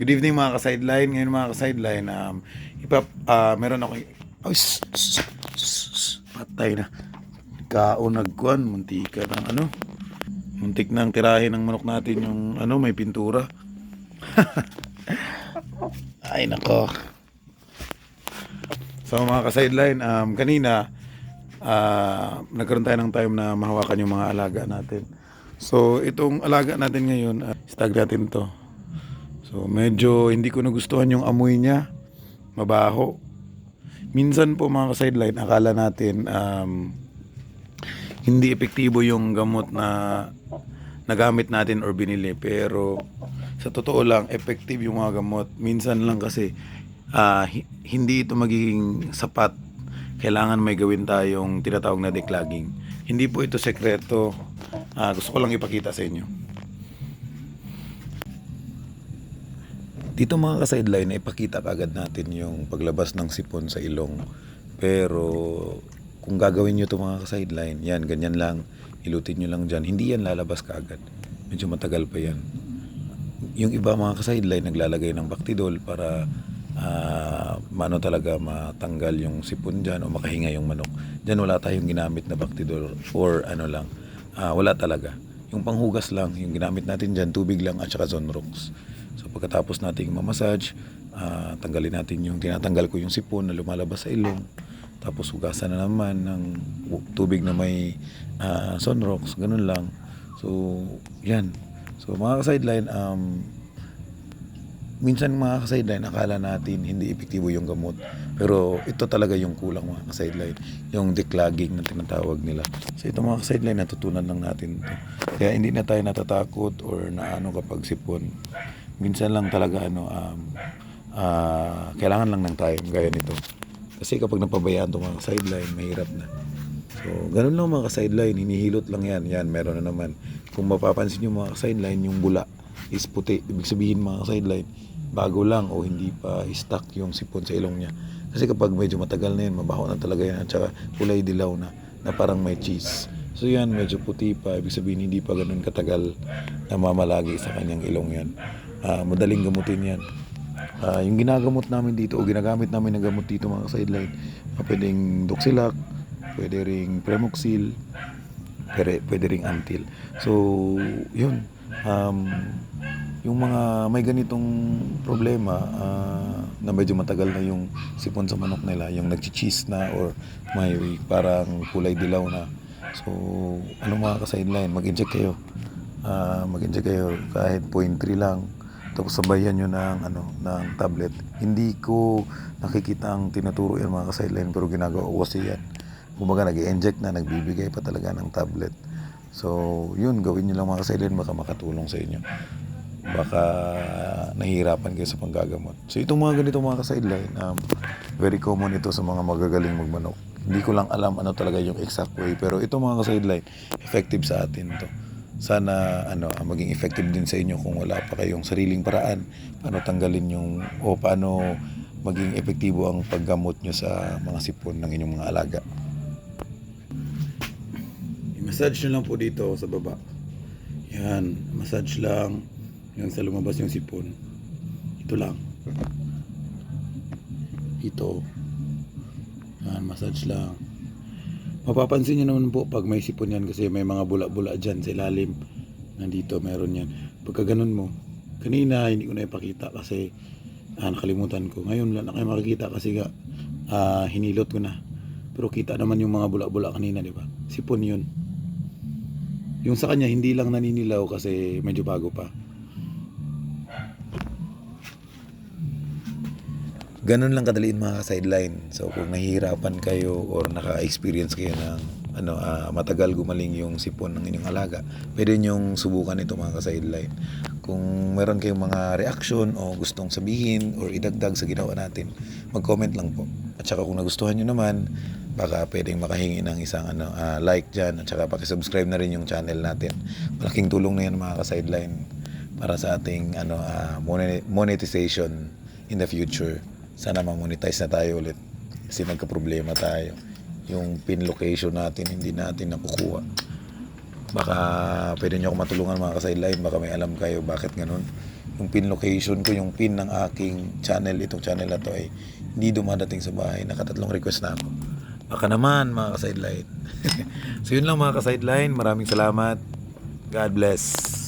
Good evening mga ka-sideline. Ngayon mga ka-sideline, meron ako, patay na. Nagkuhan, muntika ng muntik nang tirahin ng manok natin yung may pintura. Ay nako. So mga ka-sideline, kanina, nagkaroon tayo ng time na mahawakan yung mga alaga natin. So itong alaga natin ngayon, stag natin to. So medyo hindi ko nagustuhan yung amoy niya. Mabaho. Minsan po mga ka-sideline, akala natin hindi epektibo yung gamot na nagamit natin or binili. Pero sa totoo lang, effective yung mga gamot. Minsan lang kasi hindi ito magiging sapat. Kailangan may gawin tayong tinatawag na declogging. Hindi po ito sekreto. Gusto ko lang ipakita sa inyo. Dito mga ka-sideline, ipakita kagad natin yung paglabas ng sipon sa ilong. Pero kung gagawin nyo ito mga ka-sideline, yan, ganyan lang, ilutin nyo lang dyan. Hindi yan lalabas kaagad. Medyo matagal pa yan. Yung iba mga ka-sideline, naglalagay ng Bactidol para talaga matanggal yung sipon dyan o makahinga yung manok. Dyan wala tayong ginamit na Bactidol or wala talaga. Yung panghugas lang, yung ginamit natin dyan, tubig lang at saka Zonrox. So pagkatapos nating mamassage, tanggalin natin tinatanggal ko yung sipon na lumalabas sa ilong. Tapos hugasan na naman ng tubig na may Zonrox, ganun lang. So, yan. So mga ka-sideline, minsan mga ka-sideline, akala natin hindi epektibo yung gamot. Pero ito talaga yung kulang mga ka-sideline, yung declogging na tinatawag nila. So ito mga ka-sideline, natutunan lang natin ito. Kaya hindi na tayo natatakot or kapag sipon. Minsan lang talaga kailangan lang ng time gaya nito. Kasi kapag napabayaan itong mga sideline, mahirap na. So, ganun lang mga sideline, hinihilot lang yan. Yan, meron na naman. Kung mapapansin nyo mga sideline, yung bula is puti. Ibig sabihin mga sideline, bago lang o hindi pa stuck yung sipon sa ilong niya. Kasi kapag medyo matagal na yan, mabaho na talaga yan. At saka kulay dilaw na parang may cheese. So yan, medyo puti pa. Ibig sabihin, hindi pa ganun katagal na mamalagi sa kanyang ilong yan. Madaling gamutin yan. Yung ginagamot namin dito o ginagamit namin na gamot dito mga sideline, pwedeng Doxilac, pwede ring Premoxil, pwede ring Antil. So yun, yung mga may ganitong problema na medyo matagal na yung sipon sa manok nila, yung nagchi-cheese na or may parang kulay dilaw na. So mga ka-sideline, mag-inject kayo. Mag-inject kayo kahit 0.3 lang. Tapos sabayan nyo ng tablet. Hindi ko nakikita ang tinuturo yan mga ka-sideline, pero ginagawa ko kasi yan. Kumbaga nag-i-inject na, nagbibigay pa talaga ng tablet. So yun, gawin nyo lang mga ka-sideline, baka makatulong sa inyo. Baka nahihirapan kayo sa panggagamot. So itong mga ganito mga ka-sideline, very common ito sa mga magagaling magmanok. Hindi ko lang alam talaga yung exact way, pero ito mga ka-sideline, effective sa atin to. Sana maging effective din sa inyo kung wala pa kayong sariling paraan paano tanggalin paano maging epektibo ang paggamot nyo sa mga sipon ng inyong mga alaga. I-massage nyo lang po dito sa baba. Yan, massage lang yung sa lumabas yung sipon. Ito lang. Ito. Yan, massage lang. Mapapansin nyo naman po pag may sipon yan kasi may mga bula-bula dyan sa ilalim. Nandito meron yan. Pagka ganun mo, kanina hindi ko na ipakita kasi nakalimutan ko. Ngayon lang na kayo makikita kasi hinilot ko na. Pero kita naman yung mga bula-bula kanina, di ba? Sipon yun. Yung sa kanya hindi lang naninilaw kasi medyo bago pa. Ganun lang kadaliin mga sideline. So kung nahihirapan kayo or naka-experience kayo ng matagal gumaling yung sipon ng inyong alaga, pwede nyong subukan ito mga sideline. Kung meron kayong mga reaction o gustong sabihin or idagdag sa ginawa natin, mag-comment lang po. At saka kung nagustuhan nyo naman, baka pwedeng makahingi ng isang like dyan. At saka pakisubscribe na rin yung channel natin. Malaking tulong na yan mga sideline para sa ating monetization in the future. Sana ma-monetize na tayo ulit kasi nagka-problema tayo. Yung pin location natin hindi natin nakukuha. Baka pwede nyo ako matulungan mga ka-sideline, baka may alam kayo bakit ganun. yung pin location ko, yung pin ng aking channel, itong channel na to ay hindi dumadating sa bahay. Nakatatlong request na ako. Baka naman mga ka-sideline. So yun lang mga ka-sideline. Maraming salamat. God bless.